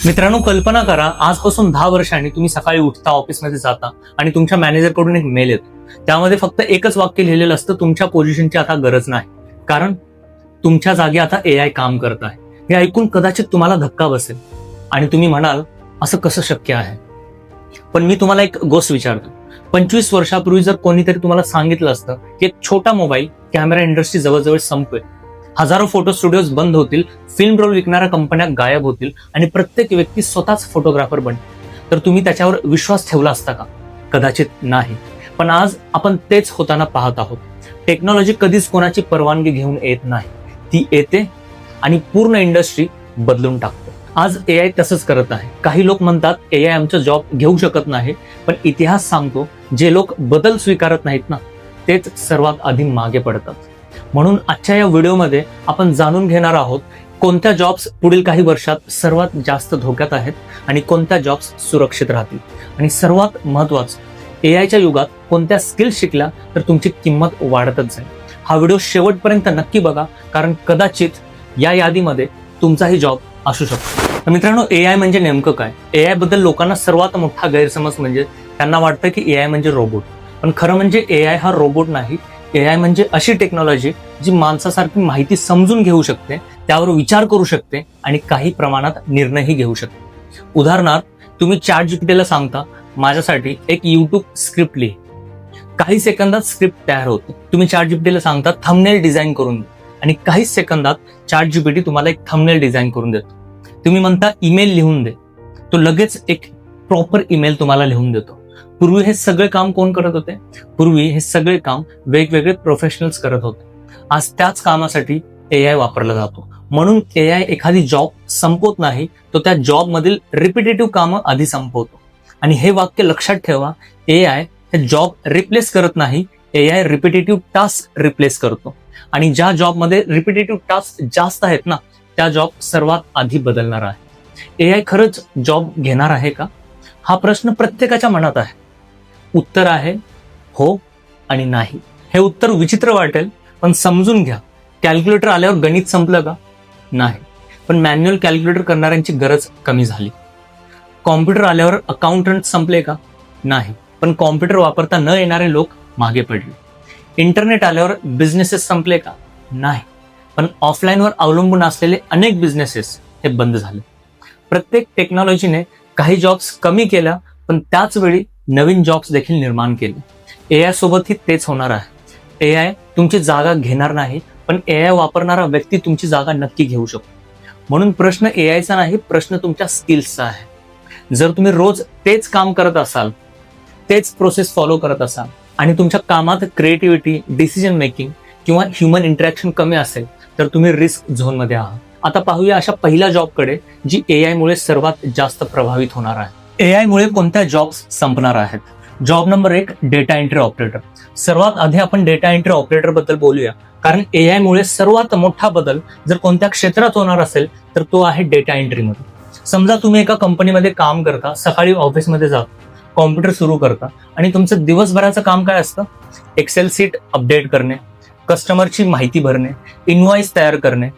मित्रांनो, कल्पना करा, आजपासून 10 वर्षांनी तुम्ही सकाळी उठता, ऑफिसमध्ये जाता आणि तुमच्या मॅनेजरकडून एक मेल येतो. त्यामध्ये फक्त एकच वाक्य लिहिलेलं असतं, तुमच्या पोझिशनची आता गरज नाही, कारण तुमच्या जागी आता एआय काम करत आहे. हे ऐकून कदाचित तुम्हाला धक्का बसेल आणि तुम्ही म्हणाल, असं कसं शक्य आहे? पण मी तुम्हाला एक गोष्ट विचारतो. 25 वर्षापूर्वी जर कोणीतरी तुम्हाला सांगितलं असतं की एक छोटा मोबाईल कॅमेरा इंडस्ट्री जवळजवळ संपवेल, हजारो फोटो स्टुडिओज बंद होतील, फिल्म रोल विकणाऱ्या कंपन्या गायब होतील आणि प्रत्येक व्यक्ती स्वतःच फोटोग्राफर बनेल, तर तुम्ही त्याच्यावर विश्वास ठेवला असता का? कदाचित नाही. पण आज आपण तेच होताना पाहत आहोत. टेक्नॉलॉजी कधीच कोणाची परवानगी घेऊन येत नाही, ती येते आणि पूर्ण इंडस्ट्री बदलून टाकते. आज एआय तसंच करत आहे. काही लोक म्हणतात एआय आमचा जॉब घेऊ शकत नाही, पण इतिहास सांगतो जे लोक बदल स्वीकारत नाहीत ना, तेच सर्वात आधी मागे पडतात. म्हणून आजच्या या व्हिडिओमध्ये आपण जाणून घेणार आहोत कोणत्या जॉब्स पुढील काही वर्षात सर्वात जास्त धोक्यात आहेत आणि कोणत्या जॉब्स सुरक्षित राहतील. आणि सर्वात महत्त्वाचं, एआयच्या युगात कोणत्या स्किल्स शिकल्या तर तुमची किंमत वाढतच जाईल. हा व्हिडिओ शेवटपर्यंत नक्की बघा, कारण कदाचित या यादीमध्ये तुमचाही जॉब असू शकतो. तर मित्रांनो, एआय म्हणजे नेमकं काय? एआय बद्दल लोकांना सर्वात मोठा गैरसमज म्हणजे त्यांना वाटतं की एआय म्हणजे रोबोट. पण खरं म्हणजे एआय हा रोबोट नाही. एआय म्हणजे अशी टेक्नॉलॉजी जी माणसासारखी माहिती समजून घेऊ शकते, त्यावर विचार करू शकते आणि काही प्रमाणात निर्णयही घेऊ शकते. उदाहरणार्थ, तुम्ही ChatGPTला सांगता, माझ्यासाठी एक YouTube स्क्रिप्ट लिही. काही सेकंदात स्क्रिप्ट तयार होते. तुम्ही ChatGPTला सांगता, थंबनेल डिझाईन करून दे, आणि काही सेकंदात ChatGPT तुम्हाला एक थंबनेल डिझाईन करून देतो. तुम्ही म्हणता ईमेल लिहून दे, तो लगेच एक प्रॉपर ईमेल तुम्हाला लिहून देतो. पूर्वी हे सगळे काम कोण करत होते? पूर्वी हे सगळे काम वेगवेगळे प्रोफेशनल्स करत होते. आज त्याच कामासाठी एआय वापरला जातो. म्हणून एआय एखादी जॉब संपवत नाही, तो त्या जॉब मधील रिपिटेटिव्ह कामं आधी संपवतो. आणि हे वाक्य लक्षात ठेवा, एआय हे जॉब रिप्लेस करत नाही, एआय रिपिटेटिव्ह टास्क रिप्लेस करतो. आणि ज्या जॉबमध्ये रिपिटेटिव्ह टास्क जास्त आहेत ना, त्या जॉब सर्वात आधी बदलणार आहे. एआय खरंच जॉब घेणार आहे का? हा प्रश्न प्रत्येकाच्या मनात आहे. उत्तर आहे हो आणि नाही. हे उत्तर विचित्र वाटेल, पण समजून घ्या. कॅल्क्युलेटर आल्यावर गणित संपलं का? नाही. पण मॅन्युअल कॅल्क्युलेटर करणाऱ्यांची गरज कमी झाली. कॉम्प्युटर आल्यावर अकाउंटंट संपले का? नाही. पण कॉम्प्युटर वापरता न येणारे लोक मागे पडले. इंटरनेट आल्यावर बिझनेसेस संपले का? नाही. पण ऑफलाईनवर अवलंबून असलेले अनेक बिझनेसेस हे बंद झाले. प्रत्येक टेक्नॉलॉजीने काही जॉब्स कमी केल्या, पण त्याच वेळी नवीन जॉब्स देखील निर्माण केले. एआय सोबतही तेच होणार आहे. एआय तुमची जागा घेणार नाही, पण एआय वापरणारा व्यक्ती तुमची जागा नक्की घेऊ शकतो. म्हणून प्रश्न एआयचा नाही, प्रश्न तुमच्या स्किल्सचा आहे. जर तुम्ही रोज तेच काम करत असाल, तेच प्रोसेस फॉलो करत असाल आणि तुमच्या कामात क्रिएटिव्हिटी, डिसिजन मेकिंग किंवा ह्युमन इंटरॅक्शन कमी असेल, तर तुम्ही रिस्क झोनमध्ये आहात. आता पाहूया अशा पहिल्या जॉबकडे, जी एआय मुळे सर्वात जास्त प्रभावित होणार आहे. एआय मुळे कोणत्या जॉब्स संपणार आहेत? Job number 1, data entry operator. सर्वात आधी आपण डेटा एंट्री ऑपरेटर बद्दल बोलूया, कारण एआय मुळे सर्वात मोठा बदल जर कोणत्या क्षेत्रात होणार असेल तर तो आहे डेटा एंट्रीमध्ये. समजा तुम्ही एका कंपनीमध्ये काम करता, सकाळी ऑफिसमध्ये जाता, कॉम्प्युटर सुरू करता आणि तुमचं दिवसभराचं काम काय असतं? एक्सेल शीट अपडेट करणे, कस्टमरची माहिती भरणे, इनवॉइस तयार करणे,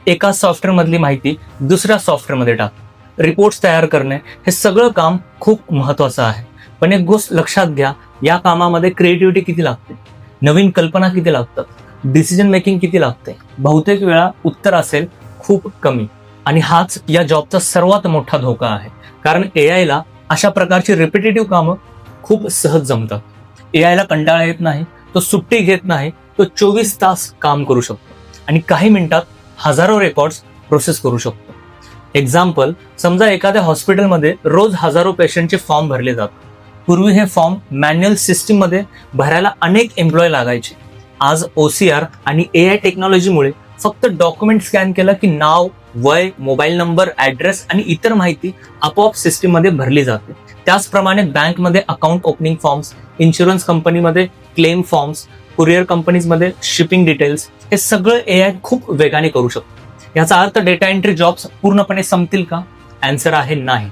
एका सॉफ्टवेअरमधली माहिती दुसऱ्या सॉफ्टवेअरमध्ये टाकणे, रिपोर्ट्स तयार करणे. हे सगळं काम खूप महत्वाचं आहे. पण एक गोष्ट लक्षात घ्या, या कामामध्ये क्रिएटिव्हिटी किती लागते, नवीन कल्पना किती लागतात, डिसिजन मेकिंग किती लागते? बहुतेक वेळा उत्तर असेल खूप कमी. आणि हाच या जॉबचा सर्वात मोठा धोका आहे, कारण एआयला अशा प्रकारची रिपिटेटिव्ह कामं खूप सहज जमतात. एआयला कंटाळा येत नाही, तो सुट्टी घेत नाही, तो 24 तास काम करू शकतो आणि काही मिनिटात हजारो रेकॉर्ड्स प्रोसेस करू शकतो. एक्झाम्पल, समजा एखाद्या हॉस्पिटलमध्ये रोज हजारो पेशंटचे फॉर्म भरले जातात. पूर्वी हे फॉर्म मॅन्युअल सिस्टीममध्ये भरायला अनेक एम्प्लॉय लागायचे. आज OCR आणि एआय टेक्नॉलॉजीमुळे फक्त डॉक्युमेंट स्कॅन केलं की नाव, वय, मोबाईल नंबर, ऍड्रेस आणि इतर माहिती आपोआप सिस्टीममध्ये भरली जाते. त्याचप्रमाणे बँकमध्ये अकाउंट ओपनिंग फॉर्म्स, इन्शुरन्स कंपनीमध्ये क्लेम फॉर्म्स, कुरिअर कंपनीजमध्ये शिपिंग डिटेल्स, हे सगळं एआय खूप वेगाने करू शकतो. याचा अर्थ डेटा एंट्री जॉब्स पूर्णपणे संपतील का? आन्सर आहे नाही.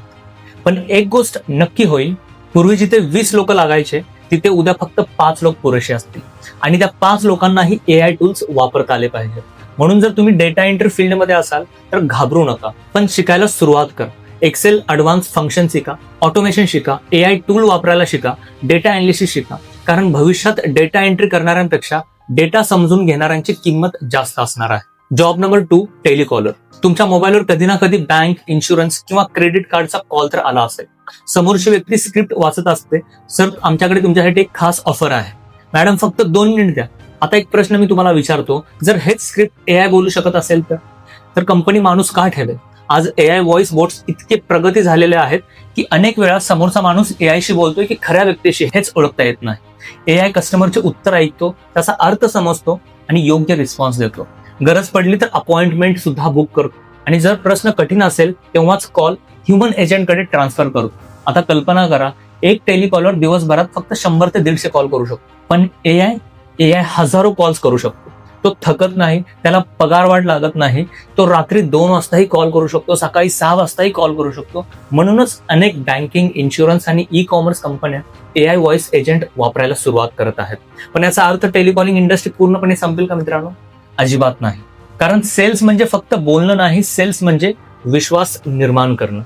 पण एक गोष्ट नक्की होईल, पूर्वी जिथे 20 लोक लागायचे, तिथे उद्या फक्त 5 लोक पुरेसे असतील आणि त्या 5 लोकांनाही एआय टूल्स वापरता आले पाहिजे. म्हणून जर तुम्ही डेटा एंट्री फील्डमध्ये असाल तर घाबरू नका, पण शिकायला सुरुवात करा. एक्सेल ॲडव्हान्स फंक्शन शिका, ऑटोमेशन शिका, AI टूल वापरायला शिका, डेटा अनालिसिस शिका. कारण भविष्यात डेटा एंट्री करणाऱ्यांपेक्षा डेटा समजून घेणाऱ्यांची किंमत जास्त असणार आहे. Job number 2, telecaller. तुमच्या मोबाईलवर कधी ना कधी बँक, इन्शुरन्स किंवा क्रेडिट कार्डचा कॉल तर आला असेल. समोरची व्यक्ती स्क्रिप्ट वाचत असते, सर आमच्याकडे तुमच्यासाठी एक खास ऑफर आहे. मॅडम फक्त 2 मिनिट द्या. आता एक प्रश्न मी तुम्हाला विचारतो, जर हेच स्क्रिप्ट AI बोलू शकत असेल तर कंपनी माणूस का ठेवेल? आज AI व्हॉइस बोट्स इतके प्रगती झालेले आहेत की अनेक वेळा समोरचा माणूस AI शी बोलतोय की खऱ्या व्यक्तीशी हेच ओळखता येत नाही. AI कस्टमरचे उत्तर ऐकतो, त्याचा अर्थ समजतो आणि योग्य रिस्पॉन्स देतो. गरज पडली तर अपॉइंटमेंट सुद्धा बुक करतो आणि जर प्रश्न कठीण असेल तेव्हाच कॉल ह्युमन एजंटकडे ट्रान्सफर करतो. आता कल्पना करा, एक टेलिकॉलर दिवसभरात फक्त 100 ते 150 कॉल करू शकतो, पण AI हजारो कॉल्स करू शकतो. तो थकत नाही, त्याला पगारवाढ लागत नाही. तो रात्री 2 वाजताही कॉल करू शकतो, सकाळी 6 वाजताही कॉल करू शकतो. म्हणूनच अनेक बँकिंग, इन्शुरन्स आणि ई-कॉमर्स कंपन्या AI व्हॉइस एजंट वापरायला सुरुवात करत आहेत. पण याचा अर्थ टेलिकॉलिंग इंडस्ट्री पूर्णपणे संपेल का मित्रांनो? अजिबात नाही. कारण सेल्स म्हणजे फक्त बोलणं नाही, सेल्स म्हणजे विश्वास निर्माण करणं,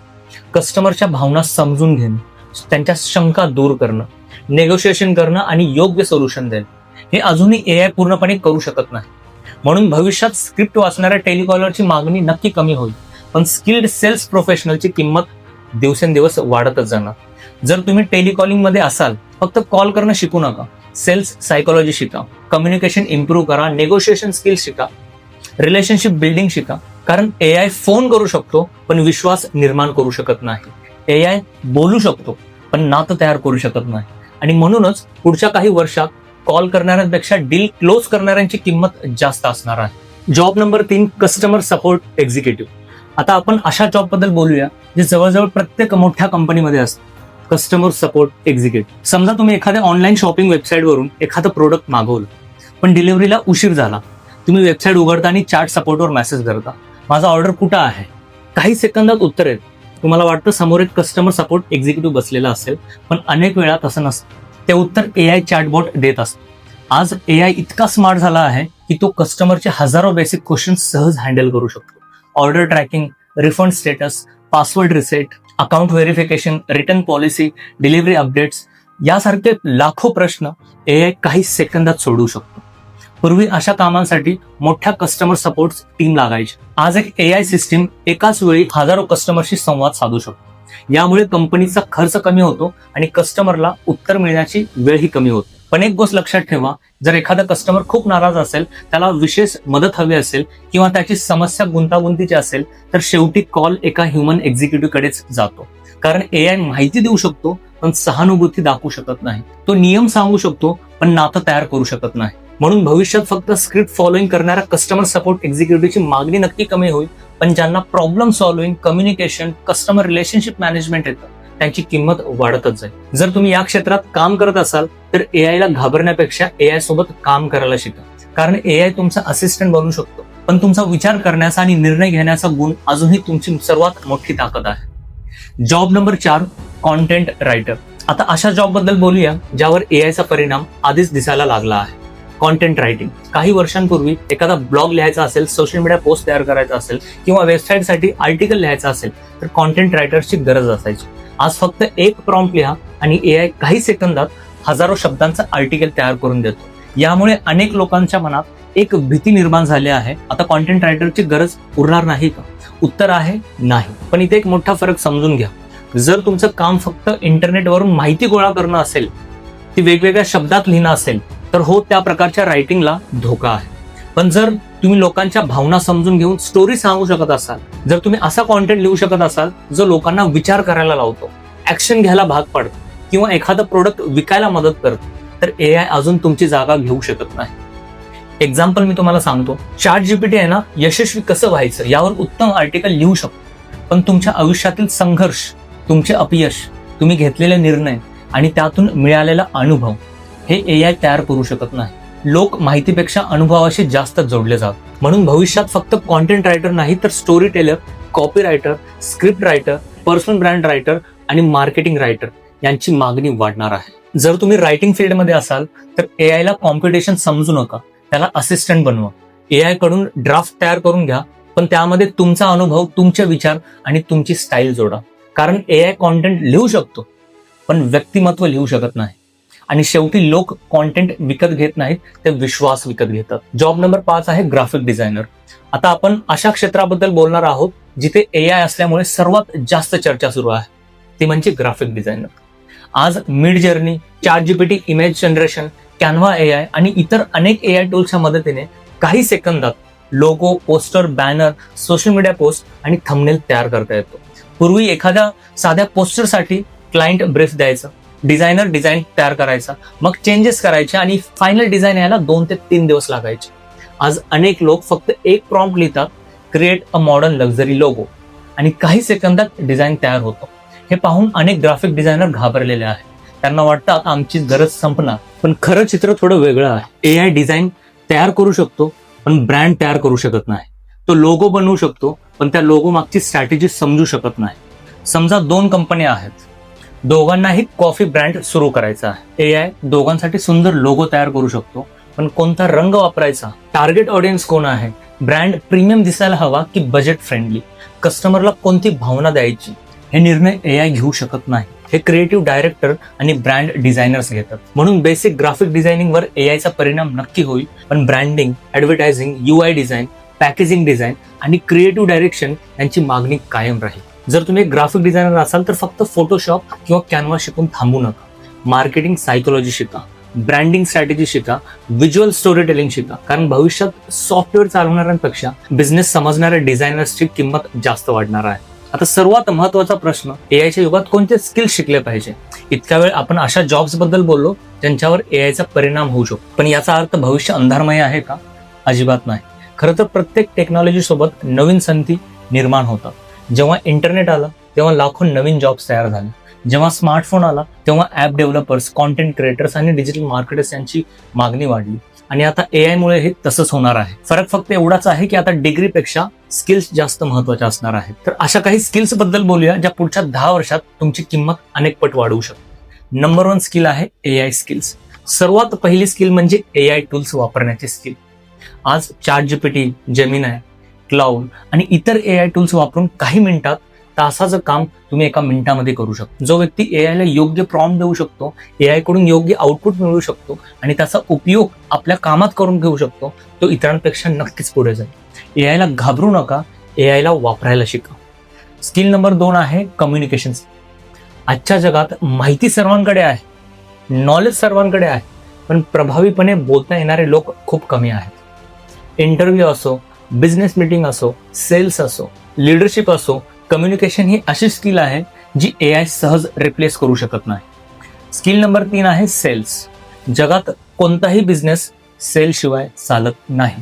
कस्टमरच्या भावना समजून घेणं, त्यांच्या शंका दूर करणं, नेगोशिएशन करणं आणि योग्य सोल्युशन देणं. हे अजूनही AI पूर्णपणे करू शकत नाही. म्हणून भविष्यात स्क्रिप्ट वाचणाऱ्या टेलिकॉलरची मागणी नक्की कमी होईल, पण स्किल्ड सेल्स प्रोफेशनलची किंमत दिवसेंदिवस वाढतच जाणार. जर तुम्ही टेलिकॉलिंग मध्ये असाल, फक्त कॉल करणं शिकू नका. सेल्स सायकोलॉजी शिका, कम्युनिकेशन इम्प्रूव्ह करा, नेगोशिएशन स्किल्स शिका, रिलेशनशिप बिल्डिंग शिका. कारण AI फोन करू शकतो पण विश्वास निर्माण करू शकत नाही. AI बोलू शकतो पण नातं तयार करू शकत नाही. आणि म्हणूनच पुढच्या काही वर्षात कॉल करणाऱ्यांपेक्षा डील क्लोज करणाऱ्यांची किंमत जास्त असणार आहे. Job number 3, customer support executive. आता आपण अशा जॉब बद्दल बोलूया जे जवळजवळ प्रत्येक मोठ्या कंपनीमध्ये असतं. Customer support executive. समजा तुम्ही एखाद्या ऑनलाईन शॉपिंग वेबसाईटवरून एखादं प्रोडक्ट मागवलं, पण डिलिव्हरीला उशीर झाला. तुम्ही वेबसाईट उघडता आणि चॅट सपोर्टवर मेसेज करता, माझा ऑर्डर कुठं आहे? काही सेकंदात उत्तर येतं. तुम्हाला वाटतं समोर एक कस्टमर सपोर्ट एक्झिक्युटिव्ह बसलेला असेल, पण अनेक वेळा तसं नसतं. ते उत्तर AI चॅटबॉट देत असतो. आज AI इतका स्मार्ट झाला आहे की तो कस्टमरचे हजारो बेसिक क्वेश्चन सहज हँडल करू शकतो. Order tracking, refund status, password reset, account verification, return policy, delivery updates यासारखे लाखो प्रश्न AI काही सेकंदात सोडवू शकतो. पूर्वी अशा कामांसाठी मोठ्या कस्टमर सपोर्ट टीम लागायची. आज एक AI सिस्टीम एकाच वेळी हजारो कस्टमरशी संवाद साधू शकतो. यामुळे कंपनीचा खर्च कमी होतो आणि कस्टमरला उत्तर मिळण्याची वेळही कमी होते. पण एक गोष्ट लक्षात ठेवा, जर एखादा कस्टमर खूप नाराज असेल, त्याला विशेष मदत हवी असेल किंवा त्याची समस्या गुंतागुंतीची असेल, तर शेवटी कॉल एका ह्युमन एक्झिक्युटिव्ह कडेच जातो. कारण AI माहिती देऊ शकतो पण सहानुभूती दाखवू शकत नाही. तो नियम सांगू शकतो पण नातं तयार करू शकत नाही. म्हणून भविष्यात फक्त स्क्रिप्ट फॉलोइंग करणाऱ्या कस्टमर सपोर्ट एक्झिक्युटिव्हची मागणी नक्की कमी होईल, पण ज्यांना problem solving, communication, customer relationship management येतं, त्यांची किंमत वाढतच जाईल. जर तुम्ही या क्षेत्रात काम करत असाल तर AI ला घाबरण्यापेक्षा AI सोबत काम करायला शिका. कारण AI तुमचा असिस्टंट बनू शकतो, पण तुमचा विचार करण्याचा आणि निर्णय घेण्याचा गुण अजूनही तुमची सर्वात मोठी ताकद आहे. Job number 4, content writer. आता अशा जॉब बद्दल बोलूया ज्यावर AIचा परिणाम आधीच दिसायला लागला आहे. Content writing. काही वर्षांपूर्वी एखादा ब्लॉग लिहायचा असेल, सोशल मीडिया पोस्ट तयार करायचा असेल किंवा वेबसाईटसाठी आर्टिकल लिहायचा असेल तर कॉन्टेंट रायटर्सची गरज असायची. आज फक्त एक प्रॉम्प्ट लिहा आणि AI काही सेकंदात हजारो शब्दांचं आर्टिकल तयार करून देतो. यामुळे अनेक लोकांच्या मनात एक भीती निर्माण झाली आहे, आता कॉन्टेंट रायटरची गरज उरणार नाही का? उत्तर आहे नाही. पण इथे एक मोठा फरक समजून घ्या. जर तुमचं काम फक्त इंटरनेटवरून माहिती गोळा करणं असेल, ती वेगवेगळ्या शब्दात लिहिणं असेल, तर हो, त्या प्रकारच्या रायटिंगला धोका आहे. पण जर तुम्ही लोकांच्या भावना समजून घेऊन स्टोरी सांगू शकत असाल, जर तुम्ही असा कॉन्टेंट लिहू शकत असाल जो लोकांना विचार करायला लावतो, ऍक्शन घ्यायला भाग पाडतो किंवा एखादं प्रोडक्ट विकायला मदत करतो, तर AI अजून तुमची जागा घेऊ शकत नाही. एक्झाम्पल मी तुम्हाला सांगतो. ChatGPT आहे ना, यशस्वी कसं व्हायचं यावर उत्तम आर्टिकल लिहू शकतो, पण तुमच्या आयुष्यातील संघर्ष, तुमचे अपयश, तुम्ही घेतलेले निर्णय आणि त्यातून मिळालेला अनुभव हे AI तयार करू शकत नाही. लोक माहितीपेक्षा अनुभवाशी जास्त जोडले जातात. म्हणून भविष्यात फक्त कॉन्टेंट रायटर नाही तर storyteller, copywriter, scriptwriter, personal brand writer आणि मार्केटिंग रायटर यांची मागणी वाढणार आहे. जर तुम्ही रायटिंग फील्डमध्ये असाल तर AI ला कॉम्पिटिशन समजू नका, त्याला असिस्टंट बनवा. AI कडून ड्राफ्ट तयार करून घ्या, पण त्यामध्ये तुमचा अनुभव, तुमचे विचार आणि तुमची स्टाईल जोडा. कारण एआय कॉन्टेंट लिहू शकतो पण व्यक्तिमत्व लिहू शकत नाही. आणि शेवटी लोक कॉन्टेंट विकत घेत नाहीत, ते विश्वास विकत घेतात. जॉब नंबर 5 आहे ग्राफिक डिझायनर. आता आपण अशा क्षेत्राबद्दल बोलणार आहोत जिथे एआय असल्यामुळे सर्वात जास्त चर्चा सुरू आहे, ती म्हणजे ग्राफिक डिझायनर. आज Midjourney, ChatGPT image generation, Canva AI आणि इतर अनेक एआय टूल्सच्या मदतीने काही सेकंदात logo, poster, banner, social media post आणि थंबनेल तयार करता येतो. पूर्वी एखाद्या साध्या पोस्टरसाठी क्लायंट ब्रीफ द्यायचं, डिझायनर डिझाईन तयार करायचा, मग चेंजेस करायचे आणि फायनल डिझाईन यायला 2 ते 3 दिवस लागायचे. आज अनेक लोक फक्त एक प्रॉम्प्ट लिहितात, create a modern luxury logo, आणि काही सेकंदात डिझाईन तयार होतो. हे पाहून अनेक ग्राफिक डिझायनर घाबरलेले आहेत. त्यांना वाटतं आता आमची गरज संपणार. पण खरं चित्र थोडं वेगळं आहे. एआय डिझाईन तयार करू शकतो पण ब्रँड तयार करू शकत नाही. तो लोगो बनवू शकतो पण त्या लोगो मागची स्ट्रॅटेजी समजू शकत नाही. समजा 2 कंपन्या आहेत, दोघांनाही कॉफी ब्रँड सुरू करायचा आहे. एआय दोघांसाठी सुंदर लोगो तयार करू शकतो, पण कोणता रंग वापरायचा, टार्गेट ऑडियन्स कोण आहे, ब्रँड प्रीमियम दिसायला हवा की बजेट फ्रेंडली, कस्टमरला कोणती भावना द्यायची, हे निर्णय एआय घेऊ शकत नाही. हे क्रिएटिव्ह डायरेक्टर आणि ब्रँड डिझायनर्स घेतात. म्हणून बेसिक ग्राफिक डिझायनिंगवर एआयचा परिणाम नक्की होईल, पण branding, advertising, UI design, packaging design आणि क्रिएटिव्ह डायरेक्शन यांची मागणी कायम राहील. जर तुम्ही एक ग्राफिक डिझायनर असाल तर फक्त फोटोशॉप किंवा कॅनव्हा शिकून थांबू नका. मार्केटिंग सायकोलॉजी शिका, ब्रँडिंग स्ट्रॅटेजी शिका, व्हिज्युअल स्टोरी टेलिंग शिका. कारण भविष्यात सॉफ्टवेअर चालवणाऱ्यांपेक्षा बिझनेस समजणाऱ्या डिझायनर्सची किंमत जास्त वाढणार आहे. आता सर्वात महत्वाचा प्रश्न, एआयच्या युगात कोणते स्किल्स शिकले पाहिजे? इतक्या वेळ आपण अशा जॉब्स बद्दल बोललो ज्यांच्यावर एआयचा परिणाम होऊ शकतो, पण याचा अर्थ भविष्य अंधारमय आहे का? अजिबात नाही. खरं तर प्रत्येक टेक्नॉलॉजी सोबत नवीन संधी निर्माण होतात. जेव्हा इंटरनेट आलं तेव्हा लाखो नवीन जॉब्स तयार झाले. जेव्हा स्मार्टफोन आला तेव्हा ऍप डेव्हलपर्स, कॉन्टेंट क्रिएटर्स आणि डिजिटल मार्केटर्स यांची मागणी वाढली. आणि आता एआय मुळे हे तसंच होणार आहे. फरक फक्त एवढाच आहे की आता डिग्रीपेक्षा स्किल्स जास्त महत्वाच्या असणार आहेत. तर अशा काही स्किल्स बद्दल बोलूया ज्या पुढच्या 10 वर्षात तुमची किंमत अनेक पट वाढवू शकते. नंबर 1 स्किल आहे एआय स्किल्स. सर्वात पहिली स्किल म्हणजे एआय टूल्स वापरण्याची स्किल. आज ChatGPT, जेमिनाय, क्लाउड आणि इतर एआय टूल्स वापरून काही मिनिटात तासाचं काम तुम्ही एका मिनिटामध्ये करू शकतो. जो व्यक्ती एआयला योग्य प्रॉम्प्ट देऊ शकतो, एआय कडून योग्य आउटपुट मिळवू शकतो आणि त्याचा उपयोग आपल्या कामात करून घेऊ शकतो, तो इतरांपेक्षा नक्कीच पुढे जाईल. एआयला घाबरू नका, एआयला वापरायला शिका. स्किल नंबर 2 आहे कम्युनिकेशन. आजच्या जगात माहिती सर्वांकडे आहे, नॉलेज सर्वांकडे आहे, पण प्रभावीपणे बोलता येणारे लोक खूप कमी आहेत. इंटरव्ह्यू असो, बिझनेस मीटिंग असो, सेल्स असो, लिडरशिप असो, कम्युनिकेशन ही अशी स्किल आहे जी एआय सहज रिप्लेस करू शकत नाही. स्किल नंबर 3 आहे सेल्स. जगात कोणताही बिझनेस सेल्स शिवाय चालत नाही.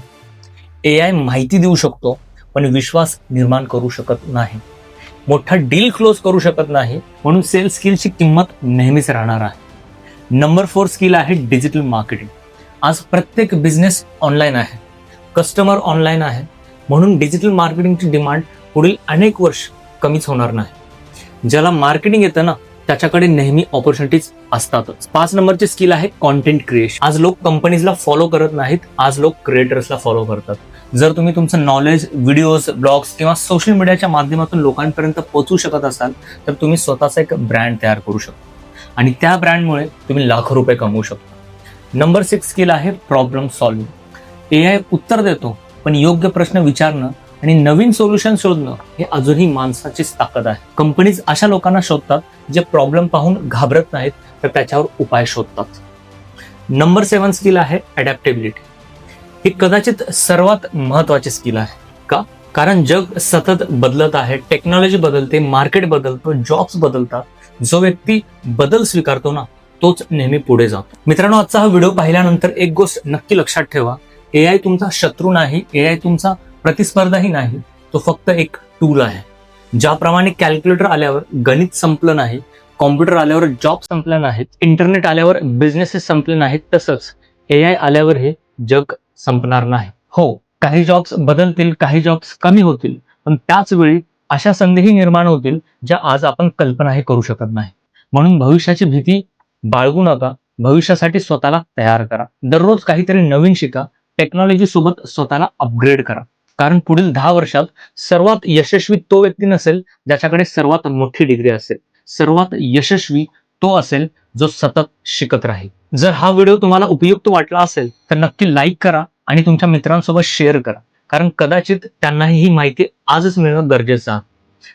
एआय माहिती देऊ शकतो पण विश्वास निर्माण करू शकत नाही, मोठा डील क्लोज करू शकत नाही. म्हणून सेल्स स्किलची किंमत नेहमीच राहणार आहे. नंबर 4 स्किल आहे डिजिटल मार्केटिंग. आज प्रत्येक बिझनेस ऑनलाईन आहे, कस्टमर ऑनलाईन आहे, म्हणून डिजिटल मार्केटिंगची डिमांड पुढील अनेक वर्ष कमीच होणार नाही. ज्याला मार्केटिंग येतं ना, त्याच्याकडे नेहमी ऑपॉर्च्युनिटीज असतातच. 5 नंबरची स्किल आहे कॉन्टेंट क्रिएशन. आज लोक कंपनीजला फॉलो करत नाहीत, आज लोक क्रिएटर्सला फॉलो करतात. जर तुम्ही तुमचं नॉलेज, व्हिडिओज, ब्लॉग्स किंवा सोशल मीडियाच्या माध्यमातून लोकांपर्यंत पोहोचू शकत असाल तर तुम्ही स्वतःचा एक ब्रँड तयार करू शकता आणि त्या ब्रँडमुळे तुम्ही लाखो रुपये कमवू शकता. नंबर 6 स्किल आहे प्रॉब्लेम सॉल्व्हिंग. एआय उत्तर देतो, पण योग्य प्रश्न विचारणं आणि नवीन सोल्युशन शोधणं हे अजूनही माणसाचीच ताकद आहे. कंपनीज अशा लोकांना शोधतात जे प्रॉब्लेम पाहून घाबरत नाहीत तर त्याच्यावर उपाय शोधतात. नंबर 7 स्किल आहे अडॅप्टेबिलिटी. ही कदाचित सर्वात महत्वाची स्किल आहे. का? कारण जग सतत बदलत आहे, टेक्नॉलॉजी बदलते, मार्केट बदलतो, जॉब्स बदलतात. जो व्यक्ती बदल स्वीकारतो ना, तोच नेहमी पुढे जातो. मित्रांनो, आजचा हा व्हिडिओ पाहिल्यानंतर एक गोष्ट नक्की लक्षात ठेवा, एआय तुमचा शत्रू नाही, एआय तुमचा प्रतिस्पर्धाही नाही. तो फक्त एक टूल आहे. ज्याप्रमाणे कॅल्क्युलेटर आल्यावर गणित संपलं नाही, कॉम्प्युटर आल्यावर जॉब संपला नाहीत, इंटरनेट आल्यावर बिझनेसेस संपले नाहीत, तसंच एआय आल्यावर हे जग संपणार नाही. हो, काही जॉब्स बदलतील, काही जॉब्स कमी होतील, पण त्याच वेळी अशा संधीही निर्माण होतील ज्या आज आपण कल्पनाही करू शकत नाही. म्हणून भविष्याची भीती बाळगू नका, भविष्यासाठी स्वतःला तयार करा. दररोज काहीतरी नवीन शिका, टेक्नॉलॉजी सोबत स्वतःला अपग्रेड करा. कारण पुढील 10 वर्षात सर्वात यशस्वी तो व्यक्ती नसेल ज्याच्याकडे सर्वात मोठी डिग्री असेल. सर्वात यशस्वी तो असेल जो सतत शिकत राहील. जर हा व्हिडिओ तुम्हाला उपयुक्त वाटला असेल तर नक्की लाईक करा आणि तुमच्या मित्रांसोबत शेअर करा. कारण कदाचित त्यांनाही ही माहिती आजच मिळणं गरजेचं आहे.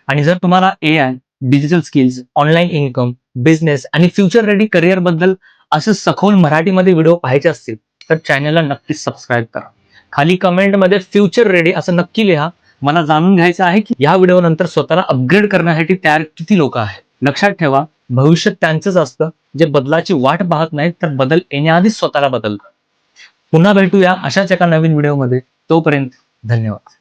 आणि जर तुम्हाला AI, digital skills, online income, business आणि फ्युचर रेडी करिअर बद्दल असं सखोल मराठीमध्ये व्हिडिओ पाहायचे असतील तर चॅनलला नक्कीच सबस्क्राईब करा. खाली कमेंटमध्ये फ्युचर रेडी असं नक्की लिहा. मला जाणून घ्यायचं आहे की या व्हिडिओ नंतर स्वतःला अपग्रेड करण्यासाठी तयार किती लोक आहेत. लक्षात ठेवा, भविष्य त्यांचंच असतं जे बदलाची वाट पाहत नाहीत तर बदल येण्याआधीच स्वतःला बदलतात. पुन्हा भेटूया अशाच एका नवीन व्हिडिओमध्ये. तोपर्यंत धन्यवाद.